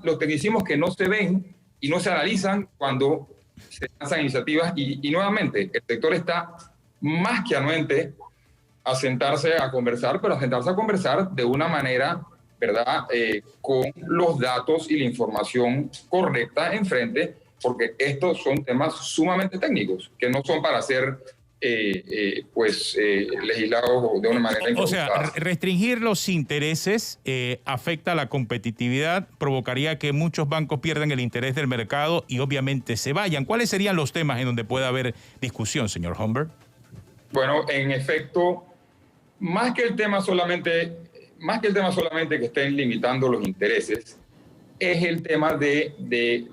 [SPEAKER 4] los tecnicismos que no se ven y no se analizan cuando se lanzan iniciativas. Y nuevamente, el sector está más que anuente a sentarse a conversar, pero a sentarse a conversar de una manera, ¿verdad?, con los datos y la información correcta enfrente, porque estos son temas sumamente técnicos, que no son para ser legislados de una manera improvisada.
[SPEAKER 2] O sea, restringir los intereses afecta a la competitividad, provocaría que muchos bancos pierdan el interés del mercado y obviamente se vayan. ¿Cuáles serían los temas en donde pueda haber discusión, señor Humbert?
[SPEAKER 4] Bueno, en efecto, más que el tema solamente que estén limitando los intereses, es el tema de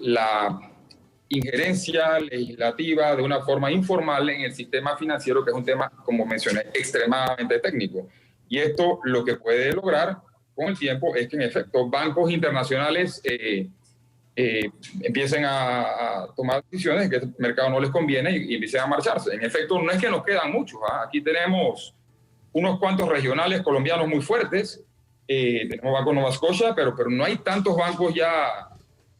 [SPEAKER 4] injerencia legislativa de una forma informal en el sistema financiero, que es un tema, como mencioné, extremadamente técnico. Y esto lo que puede lograr con el tiempo es que, en efecto, bancos internacionales empiecen a tomar decisiones que el mercado no les conviene y empiecen a marcharse. En efecto, no es que nos quedan muchos. Aquí tenemos unos cuantos regionales colombianos muy fuertes. Tenemos Banco Nova Scotia, pero no hay tantos bancos ya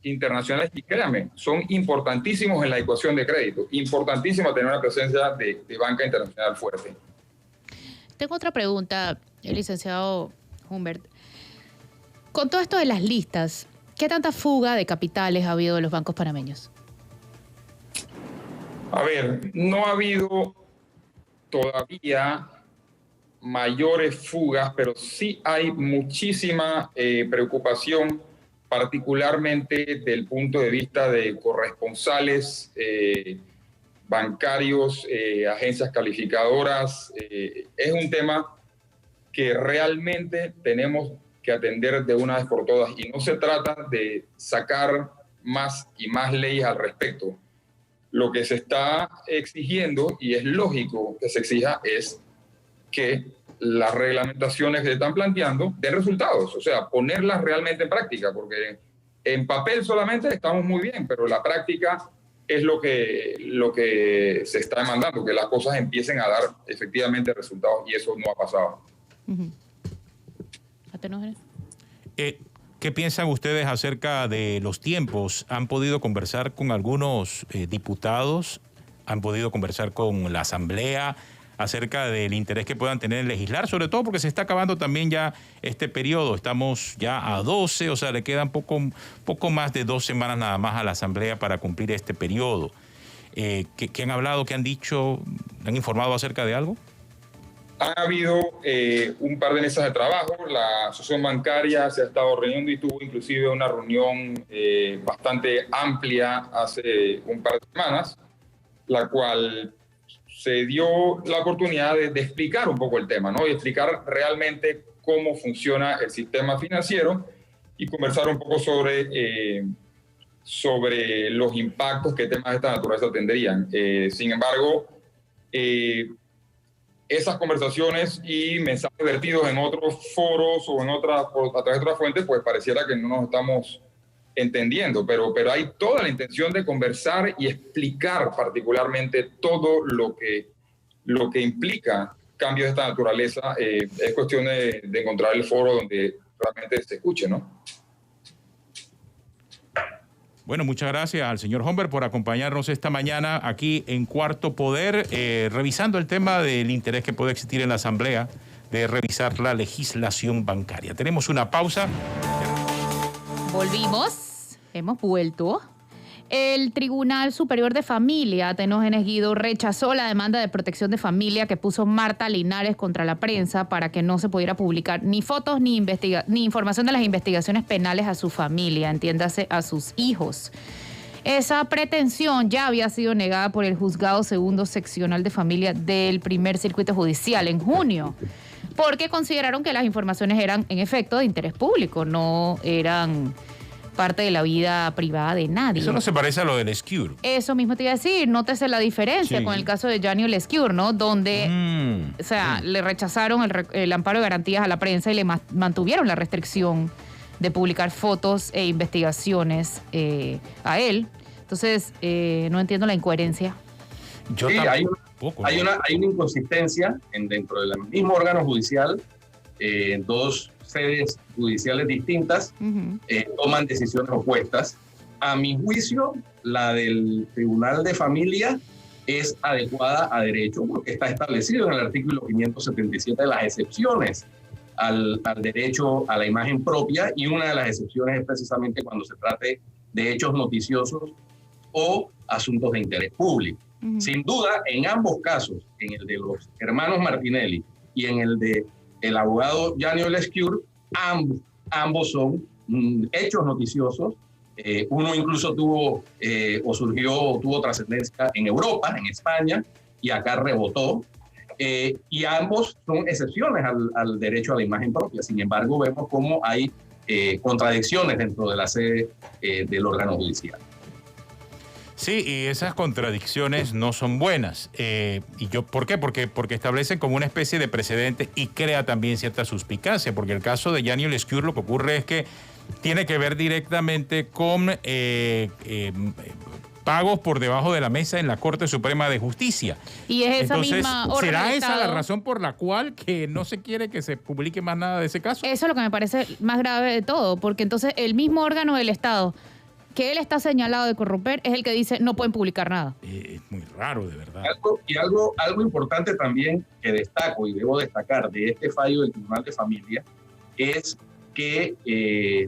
[SPEAKER 4] internacionales, y créanme, son importantísimos en la ecuación de crédito. Importantísimo tener una presencia de banca internacional fuerte.
[SPEAKER 1] Tengo otra pregunta, el licenciado Humbert. Con todo esto de las listas, ¿qué tanta fuga de capitales ha habido de los bancos panameños?
[SPEAKER 4] A ver, no ha habido todavía mayores fugas, pero sí hay muchísima preocupación, particularmente desde el punto de vista de corresponsales bancarios, agencias calificadoras. Es un tema que realmente tenemos que atender de una vez por todas, y no se trata de sacar más y más leyes al respecto. Lo que se está exigiendo, y es lógico que se exija, es que las reglamentaciones que se están planteando den resultados, o sea, ponerlas realmente en práctica, porque en papel solamente estamos muy bien, pero la práctica es lo que se está demandando, que las cosas empiecen a dar efectivamente resultados, y eso no ha pasado.
[SPEAKER 2] ¿Qué piensan ustedes acerca de los tiempos? ¿Han podido conversar con algunos diputados? ¿Han podido conversar con la Asamblea acerca del interés que puedan tener en legislar? Sobre todo porque se está acabando también ya este periodo. Estamos ya a 12, o sea, le quedan poco más de 2 semanas nada más a la Asamblea para cumplir este periodo. ¿Qué han hablado? ¿Qué han dicho? ¿Han informado acerca de algo?
[SPEAKER 4] Ha habido un par de mesas de trabajo. La asociación bancaria se ha estado reuniendo y tuvo inclusive una reunión bastante amplia hace un par de semanas, la cual se dio la oportunidad de explicar un poco el tema, ¿no? Y explicar realmente cómo funciona el sistema financiero y conversar un poco sobre los impactos que temas de esta naturaleza tendrían. Sin embargo, esas conversaciones y mensajes vertidos en otros foros o a través de otras fuentes, pues pareciera que no nos estamos entendiendo, pero hay toda la intención de conversar y explicar particularmente todo lo que implica cambios de esta naturaleza. Es cuestión de encontrar el foro donde realmente se escuche, ¿no?
[SPEAKER 2] Bueno, muchas gracias al señor Humbert por acompañarnos esta mañana aquí en Cuarto Poder, revisando el tema del interés que puede existir en la Asamblea de revisar la legislación bancaria. Tenemos una pausa.
[SPEAKER 1] Volvimos, hemos vuelto. El Tribunal Superior de Familia, Tenógenes Guido, rechazó la demanda de protección de familia que puso Marta Linares contra la prensa para que no se pudiera publicar ni fotos ni información de las investigaciones penales a su familia, entiéndase, a sus hijos. Esa pretensión ya había sido negada por el Juzgado Segundo Seccional de Familia del Primer Circuito Judicial en junio, porque consideraron que las informaciones eran, en efecto, de interés público, no eran parte de la vida privada de nadie.
[SPEAKER 2] Eso no se parece a lo del Lescure.
[SPEAKER 1] Eso mismo te iba a decir, nótese la diferencia con el caso de Gianni Lescure, ¿no? Donde, le rechazaron el amparo de garantías a la prensa y le mantuvieron la restricción de publicar fotos e investigaciones a él. Entonces, no entiendo la incoherencia.
[SPEAKER 3] Sí, hay una inconsistencia dentro del mismo órgano judicial, dos sedes judiciales distintas toman decisiones opuestas. A mi juicio, la del Tribunal de Familia es adecuada a derecho porque está establecido en el artículo 577 de las excepciones al derecho a la imagen propia, y una de las excepciones es precisamente cuando se trate de hechos noticiosos o asuntos de interés público. Sin duda, en ambos casos, en el de los hermanos Martinelli y en el de el abogado Gianni Lescure, ambos son hechos noticiosos. Uno incluso tuvo trascendencia en Europa, en España, y acá rebotó. Y ambos son excepciones al derecho a la imagen propia. Sin embargo, vemos cómo hay contradicciones dentro de la sede del órgano judicial.
[SPEAKER 2] Sí, y esas contradicciones no son buenas. ¿Por qué? Porque establecen como una especie de precedente y crea también cierta suspicacia, porque el caso de Gianni Lescure lo que ocurre es que tiene que ver directamente con pagos por debajo de la mesa en la Corte Suprema de Justicia.
[SPEAKER 1] Y es esa
[SPEAKER 2] Entonces,
[SPEAKER 1] misma orden
[SPEAKER 2] ¿será
[SPEAKER 1] del
[SPEAKER 2] esa
[SPEAKER 1] Estado?
[SPEAKER 2] la razón por la cual que no se quiere que se publique más nada de ese caso?
[SPEAKER 1] Eso es lo que me parece más grave de todo, porque entonces el mismo órgano del Estado que él está señalado de corromper es el que dice no pueden publicar nada.
[SPEAKER 2] Es muy raro, de verdad.
[SPEAKER 3] Algo importante también que destaco y debo destacar de este fallo del Tribunal de Familia es que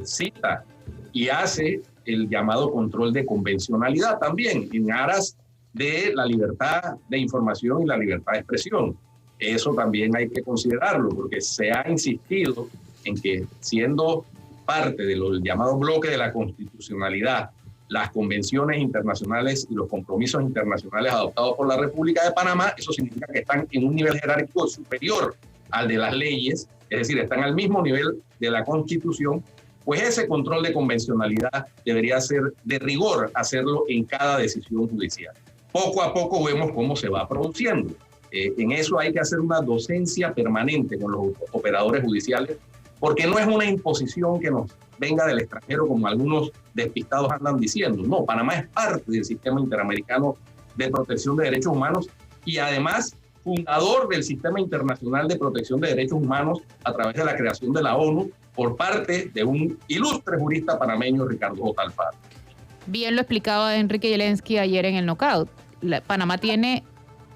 [SPEAKER 3] cita y hace el llamado control de convencionalidad también en aras de la libertad de información y la libertad de expresión. Eso también hay que considerarlo porque se ha insistido en que siendo parte del llamado bloque de la constitucionalidad, las convenciones internacionales y los compromisos internacionales adoptados por la República de Panamá, eso significa que están en un nivel jerárquico superior al de las leyes, es decir, están al mismo nivel de la Constitución, pues ese control de convencionalidad debería ser de rigor hacerlo en cada decisión judicial. Poco a poco vemos cómo se va produciendo. En eso hay que hacer una docencia permanente con los operadores judiciales, porque no es una imposición que nos venga del extranjero como algunos despistados andan diciendo. No, Panamá es parte del sistema interamericano de protección de derechos humanos y además fundador del sistema internacional de protección de derechos humanos a través de la creación de la ONU por parte de un ilustre jurista panameño, Ricardo J. Alfaro.
[SPEAKER 1] Bien lo explicaba Enrique Zelensky ayer en el Knockout. Panamá tiene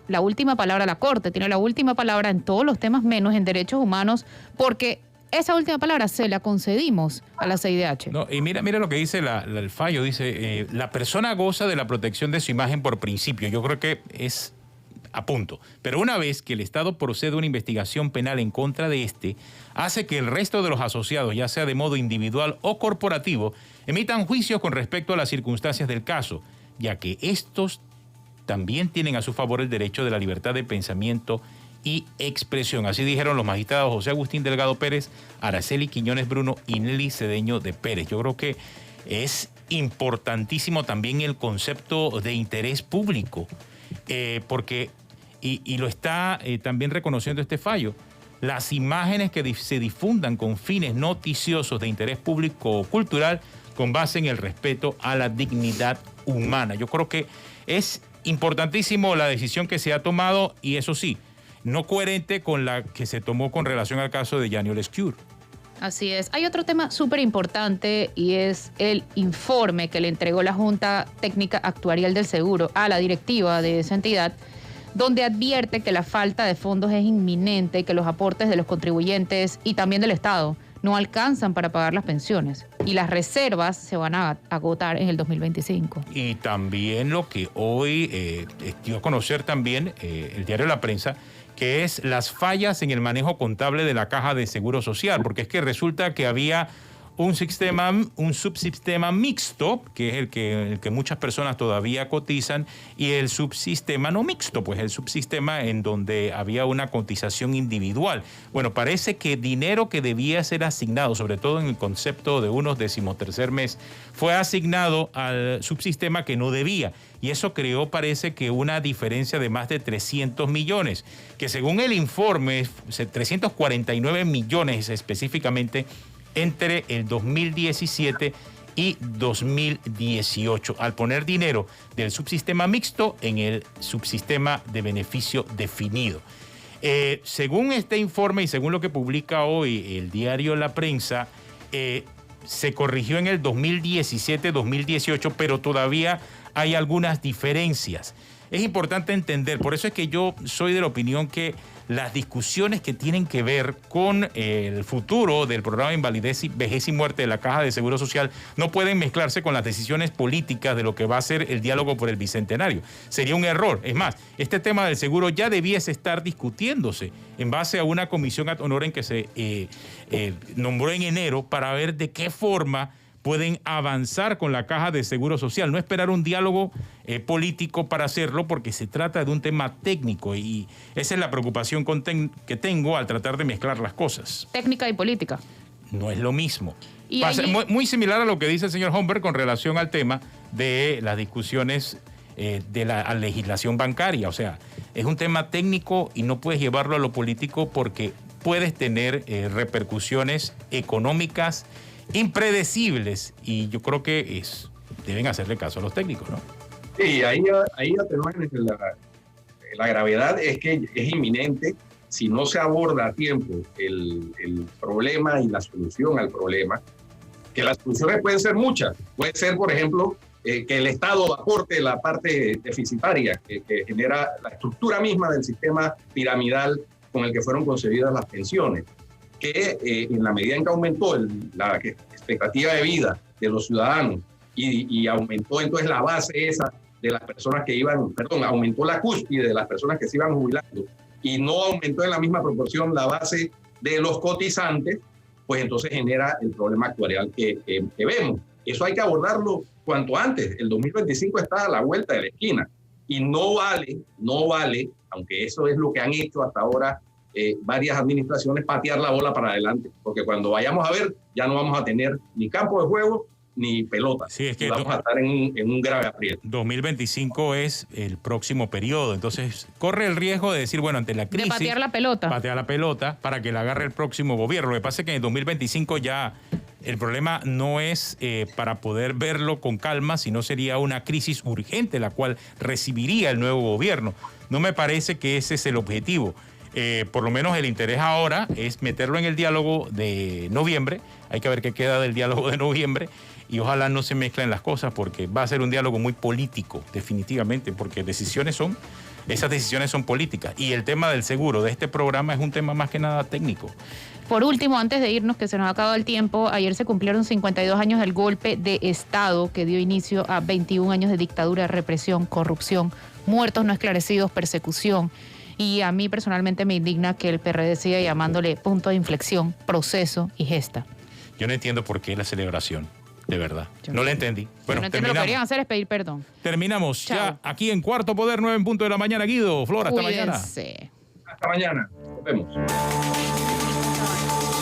[SPEAKER 1] la última palabra, la Corte tiene la última palabra en todos los temas menos en derechos humanos, porque esa última palabra se la concedimos a la CIDH.
[SPEAKER 2] No, y mira lo que dice el fallo, dice, la persona goza de la protección de su imagen por principio. Yo creo que es a punto. Pero una vez que el Estado procede a una investigación penal en contra de este, hace que el resto de los asociados, ya sea de modo individual o corporativo, emitan juicios con respecto a las circunstancias del caso, ya que estos también tienen a su favor el derecho de la libertad de pensamiento y expresión. Así dijeron los magistrados José Agustín Delgado Pérez, Araceli Quiñones Bruno y Nelly Cedeño de Pérez. Yo creo que es importantísimo también el concepto de interés público, porque, y lo está también reconociendo este fallo, las imágenes que se difundan con fines noticiosos de interés público o cultural con base en el respeto a la dignidad humana. Yo creo que es importantísimo la decisión que se ha tomado y eso sí, no coherente con la que se tomó con relación al caso de Gianni Lescure.
[SPEAKER 1] Así es. Hay otro tema súper importante y es el informe que le entregó la Junta Técnica Actuarial del Seguro a la directiva de esa entidad, donde advierte que la falta de fondos es inminente y que los aportes de los contribuyentes y también del Estado no alcanzan para pagar las pensiones y las reservas se van a agotar en el 2025.
[SPEAKER 2] Y también lo que hoy dio a conocer también el diario La Prensa, que es las fallas en el manejo contable de la Caja de Seguro Social, porque es que resulta que había un subsistema mixto, que es el que muchas personas todavía cotizan, y el subsistema no mixto, pues el subsistema en donde había una cotización individual. Bueno, parece que dinero que debía ser asignado, sobre todo en el concepto de unos 13º mes, fue asignado al subsistema que no debía. Y eso creó, parece que una diferencia de más de 300 millones, que según el informe, 349 millones específicamente, entre el 2017 y 2018, al poner dinero del subsistema mixto en el subsistema de beneficio definido. Según este informe y según lo que publica hoy el diario La Prensa, se corrigió en el 2017-2018, pero todavía hay algunas diferencias. Es importante entender, por eso es que yo soy de la opinión que las discusiones que tienen que ver con el futuro del programa de invalidez, vejez y muerte de la Caja de Seguro Social no pueden mezclarse con las decisiones políticas de lo que va a ser el diálogo por el Bicentenario. Sería un error. Es más, este tema del seguro ya debiese estar discutiéndose en base a una comisión ad honorem que se nombró en enero para ver de qué forma pueden avanzar con la Caja de Seguro Social, no esperar un diálogo político para hacerlo, porque se trata de un tema técnico y esa es la preocupación que tengo al tratar de mezclar las cosas.
[SPEAKER 1] Técnica y política.
[SPEAKER 2] No es lo mismo.
[SPEAKER 1] Y allí,
[SPEAKER 2] muy similar a lo que dice el señor Homberg con relación al tema de las discusiones de la legislación bancaria. O sea, es un tema técnico y no puedes llevarlo a lo político porque puedes tener repercusiones económicas impredecibles, y yo creo que deben hacerle caso a los técnicos, ¿no?
[SPEAKER 3] Sí, ahí la gravedad es que es inminente si no se aborda a tiempo el problema y la solución al problema, que las soluciones pueden ser muchas. Puede ser, por ejemplo, que el Estado aporte la parte deficitaria que genera la estructura misma del sistema piramidal con el que fueron concebidas las pensiones, que en la medida en que aumentó la expectativa de vida de los ciudadanos y aumentó entonces la base esa de las personas que aumentó la cúspide de las personas que se iban jubilando y no aumentó en la misma proporción la base de los cotizantes, pues entonces genera el problema actuarial que vemos. Eso hay que abordarlo cuanto antes. El 2025 está a la vuelta de la esquina y no vale, aunque eso es lo que han hecho hasta ahora varias administraciones, patear la bola para adelante, porque cuando vayamos a ver ya no vamos a tener ni campo de juego ni pelota.
[SPEAKER 2] Sí, es que
[SPEAKER 3] vamos a estar en un grave aprieto.
[SPEAKER 2] 2025 es el próximo periodo, entonces corre el riesgo de decir, bueno, ante la crisis...
[SPEAKER 1] De patear la pelota.
[SPEAKER 2] Patear la pelota para que la agarre el próximo gobierno. Lo que pasa es que en 2025 ya el problema no es para poder verlo con calma, sino sería una crisis urgente, la cual recibiría el nuevo gobierno. No me parece que ese es el objetivo. Por lo menos el interés ahora es meterlo en el diálogo de noviembre. Hay que ver qué queda del diálogo de noviembre y ojalá no se mezclen las cosas, porque va a ser un diálogo muy político, definitivamente, porque esas decisiones son políticas. Y el tema del seguro de este programa es un tema más que nada técnico.
[SPEAKER 1] Por último, antes de irnos, que se nos ha acabado el tiempo, ayer se cumplieron 52 años del golpe de Estado que dio inicio a 21 años de dictadura, represión, corrupción, muertos no esclarecidos, persecución. Y a mí personalmente me indigna que el PRD siga llamándole punto de inflexión, proceso y gesta.
[SPEAKER 2] Yo no entiendo por qué la celebración, de verdad. No la entendí. Bueno,
[SPEAKER 1] no entiendo, lo que querían hacer es pedir perdón.
[SPEAKER 2] Terminamos.
[SPEAKER 1] Chao.
[SPEAKER 2] Ya aquí en Cuarto Poder, 9 en punto de la mañana. Guido, Flor, hasta mañana.
[SPEAKER 1] Cuídense.
[SPEAKER 3] Hasta mañana. Nos vemos.